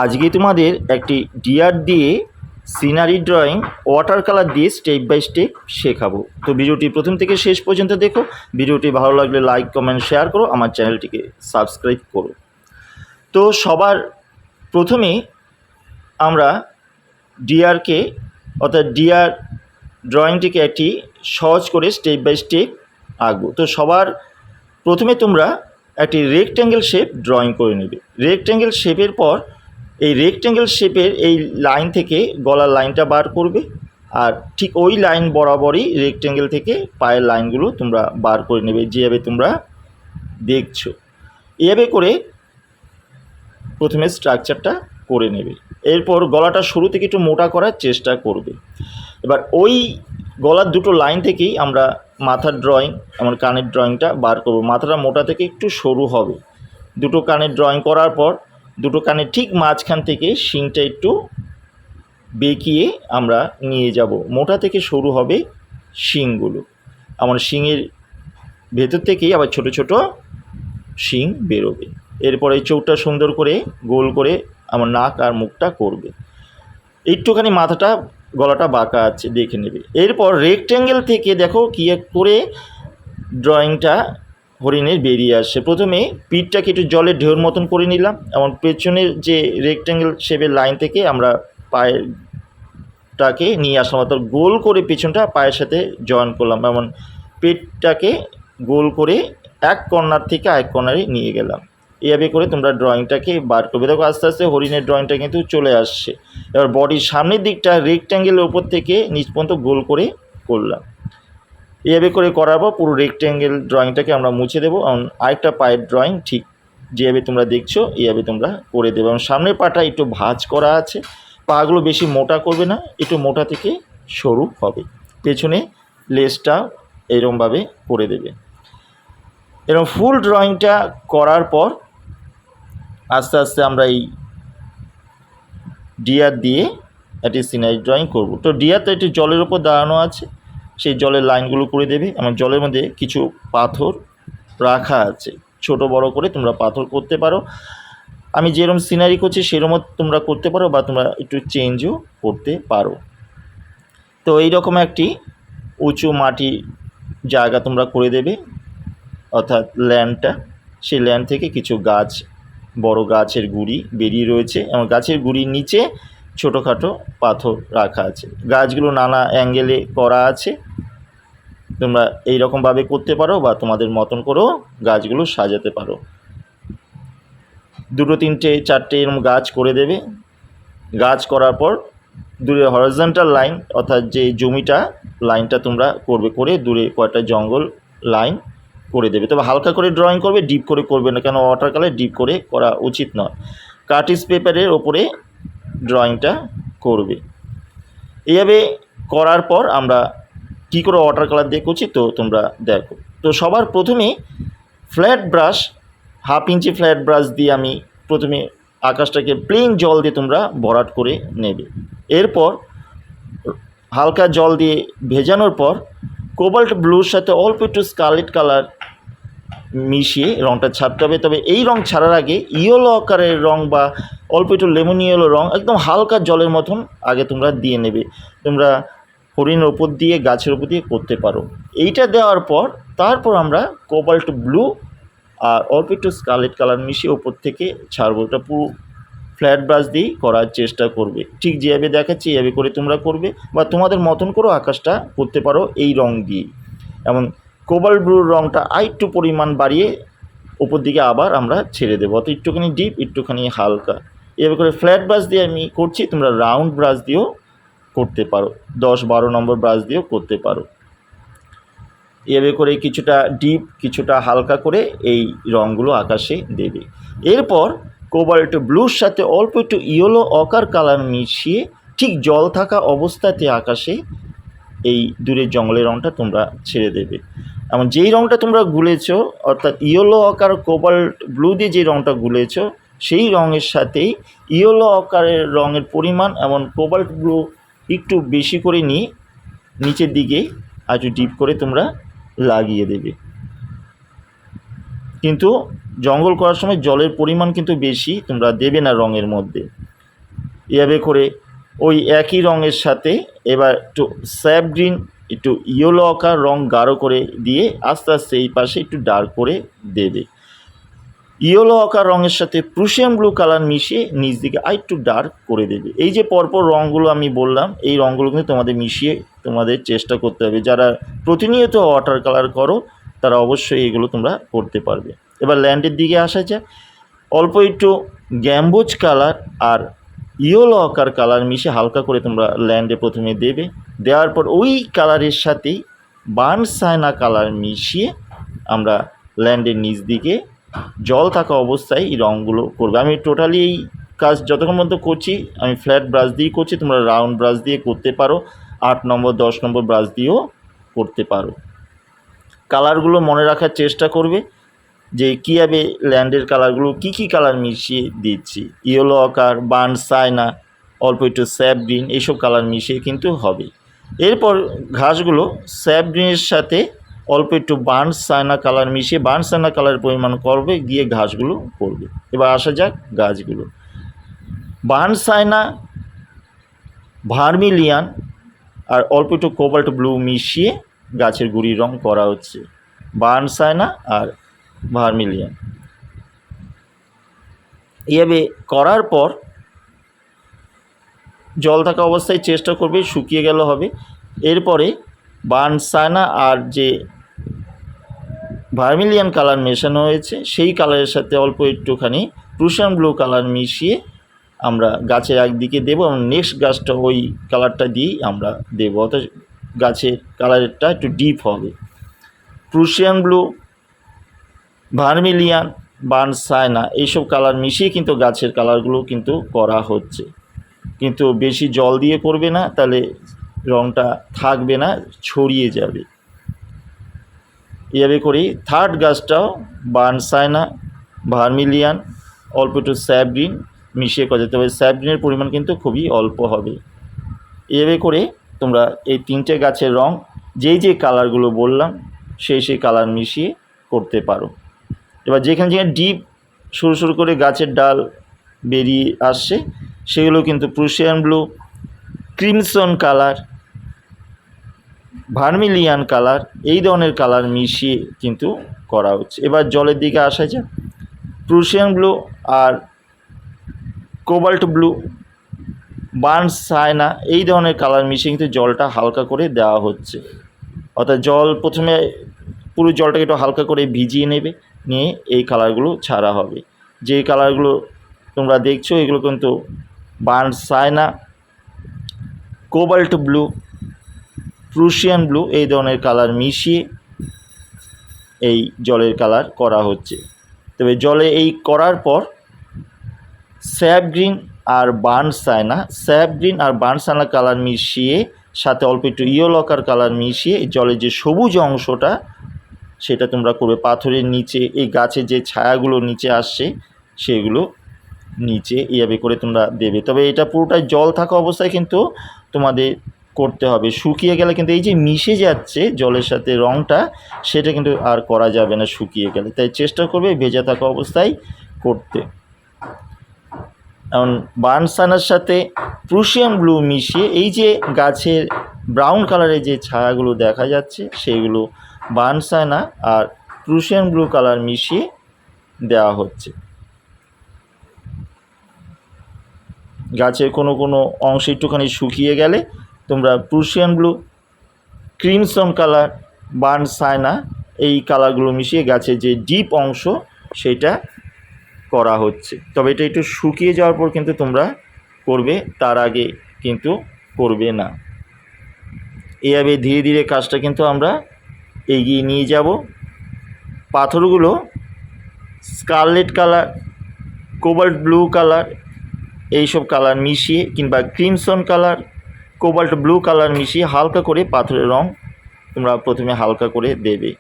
আজকে তোমাদের একটি ডিয়ার দিয়ে সিনারি ড্রয়িং ওয়াটার কালার দিয়ে স্টেপ বাই স্টেপ শেখাবো। তো ভিডিওটি প্রথম থেকে শেষ পর্যন্ত দেখো। ভিডিওটি ভালো লাগলে লাইক কমেন্ট শেয়ার করো, আমার চ্যানেলটিকে সাবস্ক্রাইব করো। তো সবার প্রথমে আমরা ডিয়ারকে অর্থাৎ ডিয়ার ড্রয়িংটিকে একটি সহজ করে স্টেপ বাই স্টেপ আঁকবো। তো সবার প্রথমে তোমরা একটি রেক্ট্যাঙ্গেল শেপ ড্রয়িং করে নেবে। রেক্ট্যাঙ্গেল শেপের পর এই রেক্ট্যাঙ্গেল শেপের এই লাইন থেকে গলার লাইনটা বার করবে, আর ঠিক ওই লাইন বরাবরই রেক্ট্যাঙ্গেল থেকে পায়ের লাইনগুলো তোমরা বার করে নেবে, যেভাবে তোমরা দেখছো। এভাবে করে প্রথমে স্ট্রাকচারটা করে নেবে। এরপর গলাটা শুরু থেকে একটু মোটা করার চেষ্টা করবে। এবার ওই গলার দুটো লাইন থেকেই আমরা মাথার ড্রয়িং, আমার কানের ড্রয়িংটা বার করব। মাথাটা মোটা থেকে একটু সরু হবে। দুটো কানের ড্রয়িং করার পর দুটো কানের ঠিক মাঝখান থেকে শিংটা একটু বেঁকিয়ে আমরা নিয়ে যাব। মোটা থেকে সরু হবে শিংগুলো। আমার শিংয়ের ভেতর থেকেই আবার ছোট ছোট শিং বেরোবে। এরপর এই চোখটা সুন্দর করে গোল করে আমার নাক আর মুখটা করবে। একটুখানি মাথাটা গলাটা বাঁকা আছে, দেখে নেবে। এরপর রেক্ট্যাঙ্গেল থেকে দেখো কী করে ড্রয়িংটা হরিণের বেরিয়ে আসছে। প্রথমে পিঠটাকে একটু জলের ঢেউর মতন করে নিলাম, এবং পেছনের যে রেক্ট্যাঙ্গেল শেপের লাইন থেকে আমরা পায়েরটাকে নিয়ে আসলাম, অর্থাৎ গোল করে পেছনটা পায়ের সাথে জয়েন করলাম, এমন পেটটাকে গোল করে এক কর্নার থেকে আরেক কর্নারে নিয়ে গেলাম। এইভাবে করে তোমরা ড্রয়িংটাকে বার করবে। দেখো আস্তে আস্তে হরিণের ড্রয়িংটা কিন্তু চলে আসছে। এবার বডির সামনের দিকটা রেক্ট্যাঙ্গেলের ওপর থেকে নিচ পর্যন্ত গোল করে করলাম। এইভাবে করে করার পর পুরো রেক্ট্যাঙ্গেল ড্রয়িংটাকে আমরা মুছে দেবো। আরেকটা পায়ের ড্রয়িং ঠিক যেভাবে তোমরা দেখছো এইভাবে তোমরা করে দেবে। এবং সামনের পাটা একটু ভাঁজ করা আছে, পাগুলো বেশি মোটা করবে না, একটু মোটা থেকে সরু হবে। পেছনে লেজটা এরকমভাবে করে দেবে। এরকম ফুল ড্রয়িংটা করার পর আস্তে আস্তে আমরা এই ডিয়ার দিয়ে একটি সিনারি ড্রয়িং করব। তো ডিয়ারটা একটি জলের ওপর দাঁড়ানো আছে, সেই জলের লাইনগুলো করে দেবে। আমার জলের মধ্যে কিছু পাথর রাখা আছে, ছোট বড় করে তোমরা পাথর করতে পারো। আমি যেরকম সিনারি করছি সেরকমও তোমরা করতে পারো, বা তোমরা একটু চেঞ্জও করতে পারো। তো এইরকম একটি উঁচু মাটি জায়গা তোমরা করে দেবে, অর্থাৎ ল্যান্ডটা। সেই ল্যান্ড থেকে কিছু গাছ, বড় গাছের গুঁড়ি বেরিয়ে রয়েছে, এবং গাছের গুঁড়ির নিচে ছোটোখাটো পাথর রাখা আছে। গাছগুলো নানা অ্যাঙ্গেলে করা আছে, তোমরা এই রকমভাবে করতে পারো, বা তোমাদের মতন করেও গাছগুলো সাজাতে পারো। দুটো তিনটে চারটে এরকম গাছ করে দেবে। গাছ করার পর দূরে হরিজন্টাল লাইন, অর্থাৎ যে জমিটা লাইনটা তোমরা করবে, করে দূরে কয়েকটা জঙ্গল লাইন করে দেবে। তবে হালকা করে ড্রয়িং করবে, ডিপ করে করবে না, কেন ওয়াটার কালার ডিপ করে করা উচিত নয়। কার্টিজ পেপারের ওপরে ড্রয়িংটা করবে। এইভাবে করার পর আমরা কী করে ওয়াটার কালার দিয়ে করছি তো তোমরা দেখো। তো সবার প্রথমে ফ্ল্যাট ব্রাশ, 1/2 ইঞ্চি ফ্ল্যাট ব্রাশ দিয়ে আমি প্রথমে আকাশটাকে প্লেন জল দিয়ে তোমরা ভরাট করে নেবে। এরপর হালকা জল দিয়ে ভেজানোর পর কোবাল্ট ব্লুর সাথে অল্প একটু স্কারলেট কালার মিশিয়ে রঙটা ছাড়তে হবে। তবে এই রঙ ছাড়ার আগে ইয়েলো আকারের রঙ বা অল্প একটু লেমন ইয়েলো রঙ একদম হালকা জলের মতন আগে তোমরা দিয়ে নেবে। তোমরা হরিণের ওপর দিয়ে, গাছের ওপর দিয়ে করতে পারো। এইটা দেওয়ার পর তারপর আমরা কোবাল্ট ব্লু আর অল্প একটু স্কারলেট কালার মিশিয়ে ওপর থেকে ছাড়বো। ওটা পুরো ফ্ল্যাট ব্রাশ দিয়েই করার চেষ্টা করবে। ঠিক যেভাবে দেখাচ্ছি এভাবে করে তোমরা করবে, বা তোমাদের মতন করেও আকাশটা করতে পারো এই রঙ দিয়ে। এমন কোবাল্ট ব্লুর রঙটা আরেকটু পরিমাণ বাড়িয়ে ওপর দিকে আবার আমরা ছেড়ে দেবো, অত একটুখানি ডিপ একটুখানি হালকা। এভাবে করে ফ্ল্যাট ব্রাশ দিয়ে আমি করছি, তোমরা রাউন্ড ব্রাশ দিয়েও করতে পারো, 10-12 নম্বর ব্রাশ দিয়েও করতে পারো। এভাবে করে কিছুটা ডিপ কিছুটা হালকা করে এই রঙগুলো আকাশে দেবে। এরপর কোবাল্ট ব্লুর সাথে অল্প একটু ইয়েলো অকার কালার মিশিয়ে ঠিক জল থাকা অবস্থাতে আকাশে এই দূরের জঙ্গলের রঙটা তোমরা ছেড়ে দেবে। এমন যেই রঙটা তোমরা গুলেছো, অর্থাৎ ইয়েলো অকার কোবাল্ট ব্লু দিয়ে যে রঙটা গুলেছো সেই রঙের সাথেই ইয়েলো অকারের রঙের পরিমাণ এমন কোবাল্ট ব্লু একটু বেশি করে নিয়ে নিচের দিকে একটু ডিপ করে তোমরা লাগিয়ে দেবে। কিন্তু জঙ্গল করার সময় জলের পরিমাণ কিন্তু বেশি তোমরা দেবে না রঙের মধ্যে। এভাবে করে ওই একই রঙের সাথে এবার একটু স্যাপ গ্রিন, একটু ইয়েলো আকার রং গাঢ় করে দিয়ে আস্তে আস্তে এই পাশে একটু ডার্ক করে দেবে। ইয়েলো আকার রঙের সাথে প্রুশিয়ান ব্লু কালার মিশিয়ে নিচ দিকে আরেকটু ডার্ক করে দেবে। এই যে পরপর রঙগুলো আমি বললাম, এই রঙগুলো কিন্তু তোমাদের মিশিয়ে তোমাদের চেষ্টা করতে হবে। যারা প্রতিনিয়ত ওয়াটার কালার করো তারা অবশ্যই এগুলো তোমরা করতে পারবে। এবার ল্যান্ডের দিকে আসা যায়। অল্প একটু গ্যাম্বোজ কালার আর ইয়েলো আকার কালার মিশিয়ে হালকা করে তোমরা ল্যান্ডে প্রথমে দেবে। দেওয়ার পর ওই কালারের সাথেই বার্ন সাইনা কালার মিশিয়ে আমরা ল্যান্ডের নিচ দিকে জল থাকা অবস্থায় এই রঙগুলো করবে। আমি টোটালি এই কাজ যতক্ষণ পর্যন্ত করছি আমি ফ্ল্যাট ব্রাশ দিয়ে করছি, তোমরা রাউন্ড ব্রাশ দিয়ে করতে পারো, 8 নম্বর 10 নম্বর ব্রাশ দিয়েও করতে পারো। কালারগুলো মনে রাখার চেষ্টা করবে যে কীভাবে ল্যান্ডের কালারগুলো কী কালার মিশিয়ে দিচ্ছি। ইয়েলো আকার, বার্ন সাইনা, অল্প একটু স্যাপ গ্রিন, এইসব কালার মিশিয়ে কিন্তু হবে। এরপর ঘাসগুলো স্যাপ গ্রিনের সাথে অল্প একটু বার্ন সাইনা কালার মিশিয়ে বার্ন সাইনা কালার পরিমাণ করবে, গিয়ে ঘাসগুলো করবে। এবার আসা যাক গাছগুলো। বার্ন সাইনা, ভার্মিলিয়ান আর অল্প একটু কোবাল্ট ব্লু মিশিয়ে গাছের গুঁড়ির রং করা হচ্ছে। বার্ন সাইনা আর ভার্মিলিয়ান এভাবে করার পর জল থাকা অবস্থায় চেষ্টা করবে, শুকিয়ে গেলে হবে। এরপরে বার্ন সাইনা আর যে ভার্মিলিয়ান কালার মেশানো হয়েছে সেই কালারের সাথে অল্প একটুখানি প্রুশিয়ান ব্লু কালার মিশিয়ে আমরা গাছের একদিকে দেবো এবং নেক্সট গাছটা ওই কালারটা দিয়েই আমরা দেবো, অর্থাৎ গাছের কালারটা একটু ডিপ হবে। Prussian blue, vermilion, burn Saina এইসব কালার মিশিয়ে কিন্তু গাছের কালারগুলো কিন্তু করা হচ্ছে। কিন্তু বেশি জল দিয়ে করবে না, তাহলে রঙটা থাকবে না, ছড়িয়ে যাবে। এভাবে করেই থার্ড গাছটাও বার্ন সাইনা, ভার্মিলিয়ান, অল্প একটু স্যাপ গ্রিন মিশিয়ে করা যেতে হবে। স্যাপ গ্রিনের পরিমাণ কিন্তু খুবই অল্প হবে। এভাবে করে তোমরা এই 3টে গাছের রং যে কালারগুলো বললাম সেই কালার মিশিয়ে করতে পারো। এবার যেখানে ডিপ সরু করে গাছের ডাল বেরিয়ে আসছে সেগুলো কিন্তু Prussian blue, crimson colour, vermilion colour এই ধরনের কালার মিশিয়ে কিন্তু করা হচ্ছে। এবার জলের দিকে আসা যায়। প্রুশিয়ান ব্লু আর কোবাল্ট ব্লু, বার্ন সাইনা এই ধরনের কালার মিশিয়ে কিন্তু জলটা হালকা করে দেওয়া হচ্ছে। অর্থাৎ জল প্রথমে পুরো জলটাকে একটু হালকা করে ভিজিয়ে নেবে, নিয়ে এই কালারগুলো ছাড়া হবে। যে কালারগুলো তোমরা দেখছো এগুলো কিন্তু burn Saina, cobalt blue, Prussian blue এই ধরনের কালার মিশিয়ে এই জলের কালার করা হচ্ছে। তবে জলে এই করার পর স্যাপ গ্রিন আর বার্ন সাইনা কালার মিশিয়ে সাথে অল্প একটু ইয়েলো আকার কালার মিশিয়ে জলের যে সবুজ অংশটা সেটা তোমরা করবে পাথরের নিচে, এই গাছের যে ছায়াগুলো নিচে আসছে সেগুলো নিচে এইভাবে করে তোমরা দেবে। তবে এটা পুরোটাই জল থাকা অবস্থায় কিন্তু তোমাদের করতে হবে। শুকিয়ে গেলে কিন্তু এই যে মিশে যাচ্ছে জলের সাথে রঙটা, সেটা কিন্তু আর করা যাবে না শুকিয়ে গেলে। তাই চেষ্টা করবে ভেজা থাকা অবস্থায় করতে। এখন বার্ন সাইনার সাথে প্রুশিয়ান ব্লু মিশিয়ে এই যে গাছের ব্রাউন কালারের যে ছায়াগুলো দেখা যাচ্ছে সেগুলো বার্ন সাইনা আর প্রুশিয়ান ব্লু কালার মিশিয়ে দেওয়া হচ্ছে। গাছের কোনো অংশ একটুখানি শুকিয়ে গেলে তোমরা Prussian blue, crimson colour, burn Saina এই কালারগুলো মিশিয়ে গাছের যে ডিপ অংশ সেটা করা হচ্ছে। তবে এটা একটু শুকিয়ে যাওয়ার পর কিন্তু তোমরা করবে, তার আগে কিন্তু করবে না। এইভাবে ধীরে ধীরে কাজটা কিন্তু আমরা এগিয়ে নিয়ে যাব। পাথরগুলো scarlet colour, cobalt blue colour এইসব কালার মিশিয়ে কিংবা crimson colour, cobalt blue colour মিশিয়ে হালকা করে পাথরের রং তোমরা প্রথমে হালকা করে দেবে।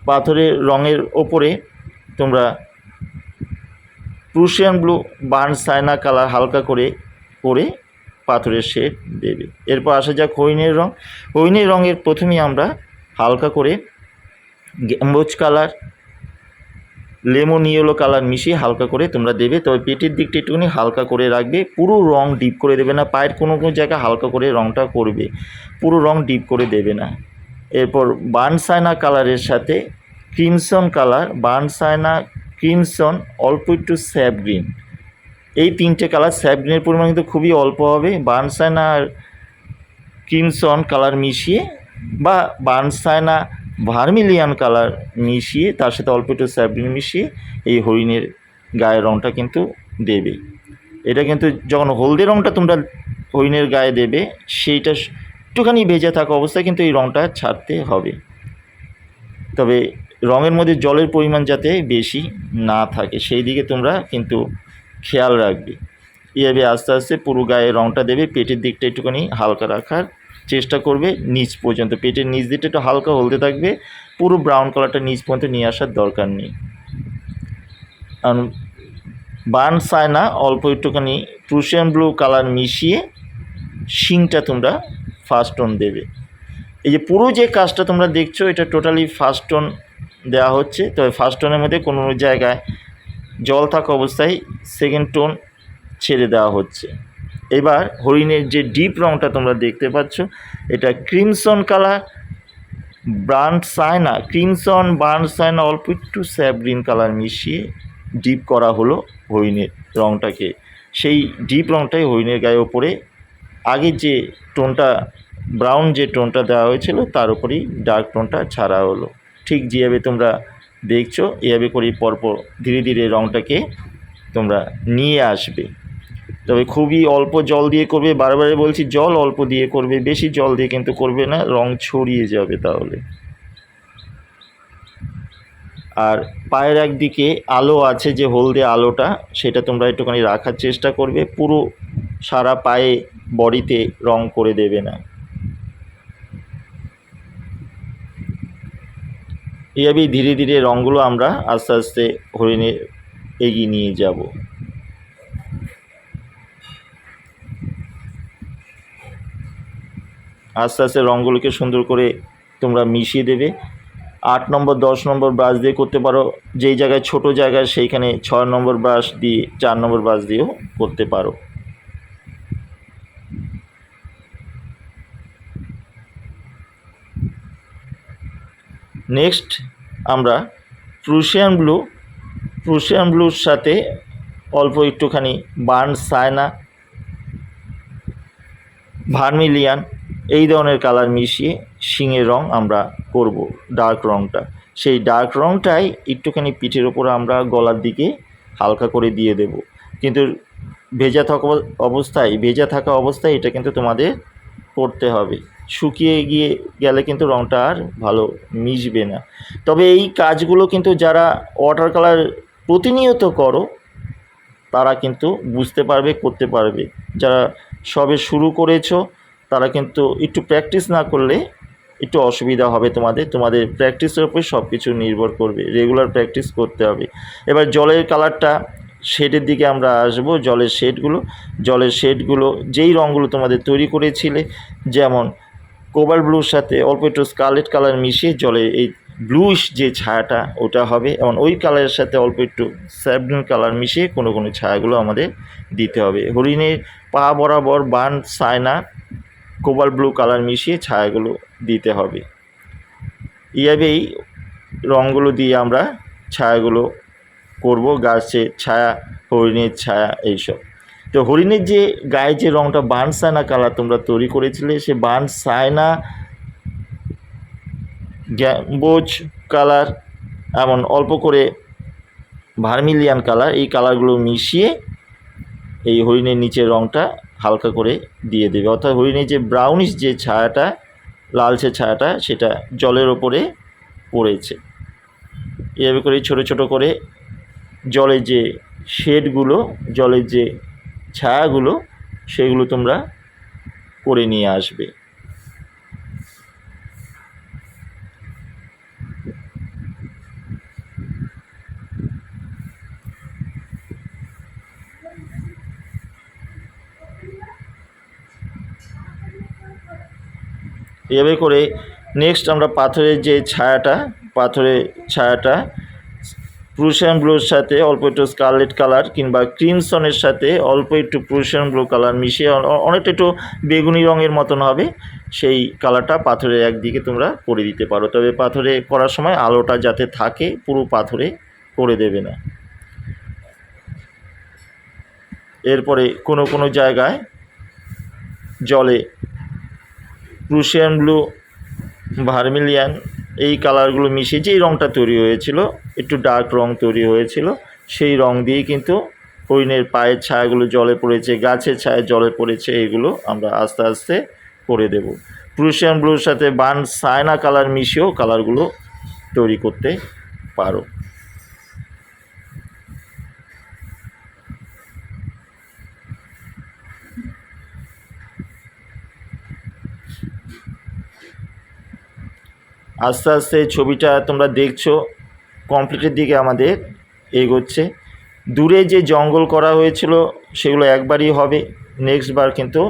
পাথরের রঙের ওপরে তোমরা Prussian blue, burn Saina colour হালকা করে পাথরের শেড দেবে। এরপর আসা যাক হরিণের রং। হরিণের রঙের প্রথমেই আমরা হালকা করে গ্যাম্বোজ কালার, লেমন ইয়েলো কালার মিশিয়ে হালকা করে তোমরা দেবে। তবে পেটের দিকটা একটুখানি হালকা করে রাখবে, পুরো রং ডিপ করে দেবে না, পায়ের কোনো কোনো জায়গায় হালকা করে রংটা করবে, পুরো রং ডিপ করে দেবে না। এরপর বার্নসাইনা কালারের সাথে ক্রিমসন কালার, বার্নসাইনা, ক্রিমসন, অল্প একটু স্যাপ গ্রিন, এই তিনটে কালার, স্যাপ গ্রিনের পরিমাণ কিন্তু খুবই অল্প হবে। বার্নসাইনা আর ক্রিমসন কালার মিশিয়ে বা বার্নসাইনা ভার্মিলিয়ান কালার মিশিয়ে তার সাথে অল্প একটু স্যাপ গ্রিন মিশিয়ে এই হরিণের গায়ের রঙটা কিন্তু দেবে। এটা কিন্তু যখন হলদে রঙটা তোমরা হরিণের গায়ে দেবে সেইটা একটুখানি ভেজে থাকা অবস্থায় কিন্তু এই রঙটা ছাড়তে হবে। তবে রঙের মধ্যে জলের পরিমাণ যাতে বেশি না থাকে সেই দিকে তোমরা কিন্তু খেয়াল রাখবে। এইভাবে আস্তে আস্তে পুরো গায়ে রঙটা দেবে। পেটের দিকটা একটুখানি হালকা রাখার চেষ্টা করবে, নিচ পর্যন্ত পেটের নিচ দিকটা একটু হালকা হলদে থাকবে, পুরো ব্রাউন কালারটা নিচ পর্যন্ত নিয়ে আসার দরকার নেই। কারণ বার্নসাইনা অল্প একটুখানি প্রুশিয়ান ব্লু কালার মিশিয়ে শিংটা তোমরা ফার্স্ট টোন দেবে। এই যে পুরো যে কাজটা তোমরা দেখছো এটা টোটালি ফার্স্ট টোন দেওয়া হচ্ছে। তবে ফার্স্ট টোনের মধ্যে কোনো জায়গায় জল থাকা অবস্থায় সেকেন্ড টোন ছেড়ে দেওয়া হচ্ছে। এবার হরিণের যে ডিপ রঙটা তোমরা দেখতে পাচ্ছ এটা ক্রিমসন কালার, বার্নসাইনা, ক্রিমসন বার্নসাইনা অল্প একটু স্যাপ গ্রিন কালার মিশিয়ে ডিপ করা হলো হরিণের রঙটাকে। সেই ডিপ রঙটাই হরিণের গায়ে ওপরে আগে যে টোনটা ব্রাউন যে টোনটা দেওয়া হয়েছিল তার উপরেই ডার্ক টোনটা ছাড়া হলো। ঠিক যেভাবে তোমরা দেখছো এভাবে করেই পরপর ধীরে ধীরে রঙটাকে তোমরা নিয়ে আসবে। তবে খুবই অল্প জল দিয়ে করবে, বারবারে বলছি জল অল্প দিয়ে করবে, বেশি জল দিয়ে কিন্তু করবে না, রং ছড়িয়ে যাবে তাহলে। আর পায়ের একদিকে আলো আছে যে হলদে আলোটা সেটা তোমরা একটুখানি রাখার চেষ্টা করবে, পুরো সারা পায়ে বডিতে রং করে দেবে না। এইভাবেই ধীরে ধীরে রঙগুলো আমরা আস্তে আস্তে হরিণে এগিয়ে নিয়ে যাব। আস্তে আস্তে রঙগুলোকে সুন্দর করে তোমরা মিশিয়ে দেবে। 8 নম্বর 10 নম্বর ব্রাশ দিয়ে করতে পারো, যেই জায়গায় ছোট জায়গায় সেইখানে 6 নম্বর ব্রাশ দিয়ে 4 নম্বর ব্রাশ দিয়েও করতে পারো। নেক্সট আমরা প্রুশিয়ান ব্লুর সাথে অল্প একটুখানি বার্নসাইনা, ভার্মিলিয়ান এই ধরনের কালার মিশিয়ে শিঙের রং আমরা করব, ডার্ক রংটা। সেই ডার্ক রংটাই একটুখানি পিঠের ওপর আমরা গলার দিকে হালকা করে দিয়ে দেব। কিন্তু ভেজা থাকা অবস্থায় এটা কিন্তু তোমাদের করতে হবে, শুকিয়ে গিয়ে গেলে কিন্তু রংটা আর ভালো মিশবে না। তবে এই কাজগুলো কিন্তু যারা ওয়াটার কালার প্রতিনিয়ত করো তারা কিন্তু বুঝতে পারবে, করতে পারবে। যারা সবে শুরু করেছো তারা কিন্তু একটু প্র্যাকটিস না করলে একটু অসুবিধা হবে তোমাদের প্র্যাকটিসের উপর সব কিছু নির্ভর করবে, রেগুলার প্র্যাকটিস করতে হবে। এবার জলের কালারটা শেডের দিকে আমরা আসবো। জলের শেডগুলো যেই রঙগুলো তোমাদের তৈরি করেছিলে, যেমন কোবাল্ট ব্লুর সাথে অল্প একটু স্কারলেট কালার মিশিয়ে জলে এই ব্লুইশ যে ছায়াটা ওটা হবে, এবং ওই কালারের সাথে অল্প একটু স্যাভগ্রিন কালার মিশিয়ে কোনো কোনো ছায়াগুলো আমাদের দিতে হবে। হরিণের পা বরাবর বার্নসাইনা কোবাল্ট ব্লু কালার মিশিয়ে ছায়াগুলো দিতে হবে। এইভাবেই রঙগুলো দিয়ে আমরা ছায়াগুলো করব, গাছের ছায়া, হরিণের ছায়া, এইসব। তো হরিণের যে গায়ে যে রঙটা বার্নসাইনা কালার তোমরা তৈরি করেছিলে, সে বার্নসাইনা, গ্যাম্বোজ কালার, এমন অল্প করে ভার্মিলিয়ান কালার, এই কালারগুলো মিশিয়ে এই হরিণের নিচের রঙটা হালকা করে দিয়ে দেবে। অর্থাৎ হরিণের যে ব্রাউনিশ যে ছায়াটা, লালচে ছায়াটা, সেটা জলের ওপরে পড়েছে। এভাবে করে ছোট ছোট করে জলের যে শেডগুলো, জলের যে ছায়াগুলো, সেগুলো তোমরা করে নিয়ে আসবে। এভাবে করে নেক্সট আমরা পাথরের ছায়াটা প্রুশিয়ান ব্লুর সাথে অল্প একটু স্কারলেট কালার কিংবা ক্রিমসনের সাথে অল্প একটু প্রুশিয়ান ব্লু কালার মিশিয়ে অনেকটা একটু বেগুনি রঙের মতন হবে, সেই কালারটা পাথরের একদিকে তোমরা করে দিতে পারো। তবে পাথরে করার সময় আলোটা যাতে থাকে, পুরো পাথরে করে দেবে না। এরপরে কোনো কোনো জায়গায় জলে প্রুশিয়ান ব্লু, ভার্মিলিয়ান এই কালারগুলো মিশিয়ে যেই রঙটা তৈরি হয়েছিল, একটু ডার্ক রং তৈরি হয়েছিল, সেই রং দিয়ে কিন্তু হরিণের পায়ের ছায়াগুলো জলে পড়েছে, গাছের ছায়া জলে পড়েছে, এগুলো আমরা আস্তে আস্তে করে দেব। প্রুশিয়ান ব্লুর সাথে বার্ন সায়না কালার মিশিয়েও কালারগুলো তৈরি করতে পারো। আস্তে আস্তে ছবিটা তোমরা দেখছো কমপ্লিটের দিকে আমাদের এগোচ্ছে। দূরে যে জঙ্গল করা হয়েছিল সেগুলো একবারই হবে, নেক্সট বার কিন্তু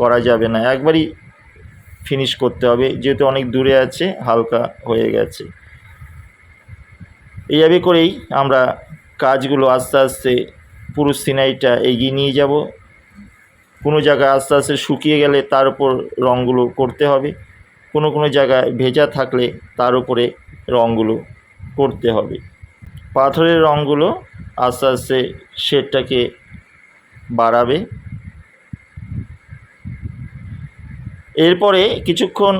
করা যাবে না, একবারই ফিনিশ করতে হবে, যেহেতু অনেক দূরে আছে, হালকা হয়ে গেছে। এইভাবে করেই আমরা কাজগুলো আস্তে আস্তে পুরো সিনারিটা এগিয়ে নিয়ে যাব। কোনো জায়গায় আস্তে আস্তে শুকিয়ে গেলে তার উপর রঙগুলো করতে হবে, কোনো কোনো জায়গায় ভেজা থাকলে তার উপরে রঙগুলো করতে হবে। পাথরের রঙগুলো আস্তে আস্তে শেডটাকে বাড়াবে। এরপরে কিছুক্ষণ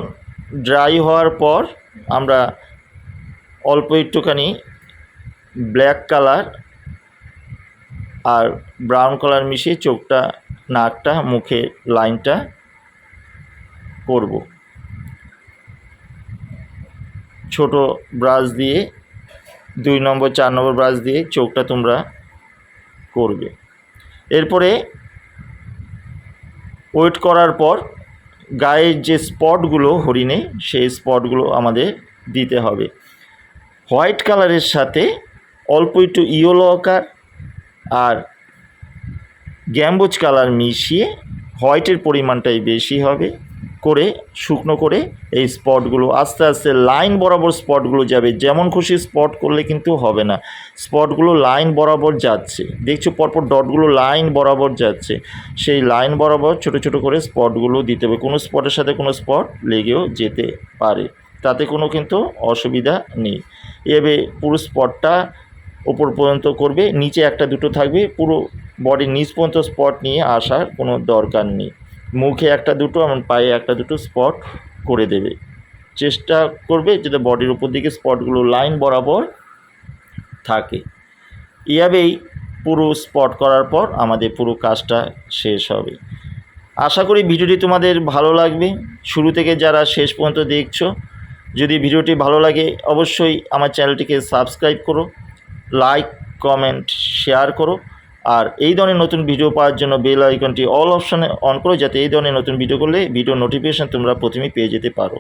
ড্রাই হওয়ার পর আমরা অল্প একটুখানি ব্ল্যাক কালার আর ব্রাউন কালার মিশিয়ে চোখটা, নাকটা, মুখের লাইনটা করব। ছোট ব্রাশ দিয়ে 2 নম্বর 4 নম্বর ব্রাশ দিয়ে চোখটা তোমরা করবে। এরপরে ওয়েট করার পর গায়ের যে স্পটগুলো হরিণে, সেই স্পটগুলো আমাদের দিতে হবে। হোয়াইট কালারের সাথে অল্প একটু ইয়েলো আকার আর গ্যাম্বুজ কালার মিশিয়ে, হোয়াইটের পরিমাণটাই বেশি হবে, করে শুকনো করে এই স্পটগুলো আস্তে আস্তে লাইন বরাবর স্পটগুলো যাবে। যেমন খুশি স্পট করলে কিন্তু হবে না, স্পটগুলো লাইন বরাবর যাচ্ছে, দেখছো পরপর ডটগুলো লাইন বরাবর যাচ্ছে, সেই লাইন বরাবর ছোট ছোট করে স্পটগুলো দিতে হবে। কোনো স্পটের সাথে কোনো স্পট লেগেও যেতে পারে, তাতে কোনো কিন্তু অসুবিধা নেই। এভাবে পুরো স্পটটা ওপর পর্যন্ত করবে, নিচে একটা দুটো থাকবে, পুরো বডির নিচ পর্যন্ত স্পট নিয়ে আসার কোনো দরকার নেই। মুখে একটা দুটো, এমন পায়ে একটা দুটো স্পট করে দেবে, চেষ্টা করবে যাতে বডির উপর দিকে স্পটগুলো লাইন বরাবর থাকে। এভাবেই পুরো স্পট করার পর আমাদের পুরো কাজটা শেষ হবে। আশা করি ভিডিওটি তোমাদের ভালো লাগবে। শুরু থেকে যারা শেষ পর্যন্ত দেখছো, যদি ভিডিওটি ভালো লাগে অবশ্যই আমার চ্যানেলটিকে সাবস্ক্রাইব করো, লাইক, কমেন্ট, শেয়ার করো। আর এই ধরনের নতুন ভিডিও পাওয়ার জন্য বেল আইকনটি অল অপশানে অন করো, যাতে এই ধরনের নতুন ভিডিও করলে ভিডিও নোটিফিকেশান তোমরা প্রথমেই পেয়ে যেতে পারো।